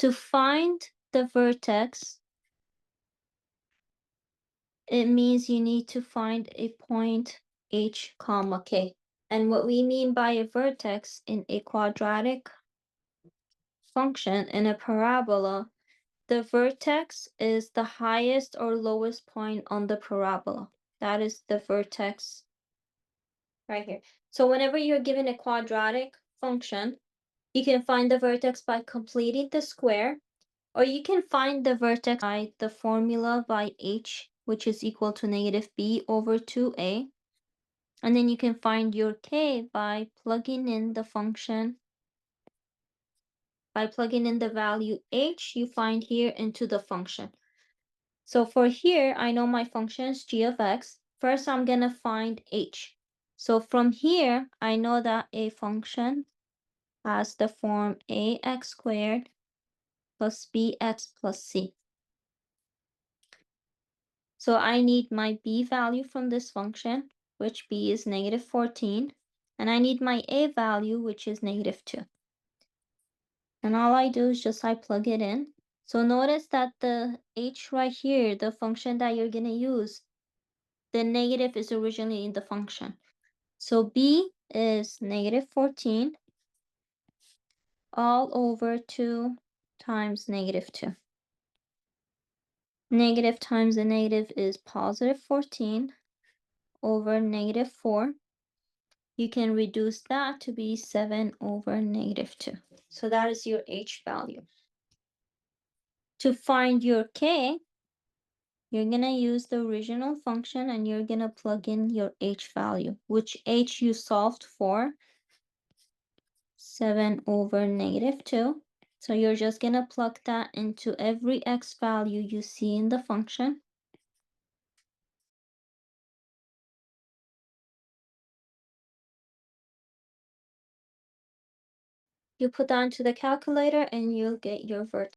To find the vertex, it means you need to find a point h comma k. And what we mean by a vertex in a quadratic function in a parabola, the vertex is the highest or lowest point on the parabola. That is the vertex right here. So whenever you're given a quadratic function, you can find the vertex by completing the square, or you can find the vertex by the formula by h, which is equal to negative b over 2a. And then you can find your k by plugging in the function. By plugging in the value h you find here into the function. So for here, I know my function is g of x. First, I'm going to find h. So from here, I know that a function has the form ax squared plus bx plus c. So I need my b value from this function, which b is negative 14. And I need my a value, which is negative 2. And all I do is just I plug it in. So notice that the h right here, the function that you're going to use, the negative is originally in the function. So b is negative 14 all over 2 times negative 2. Negative times the negative is positive 14 over negative 4. You can reduce that to be 7 over negative 2. So that is your h value. To find your k, you're going to use the original function and you're going to plug in your h value, which h you solved for, 7 over negative 2. So you're just going to plug that into every x value you see in the function. You put that into the calculator and you'll get your vertex.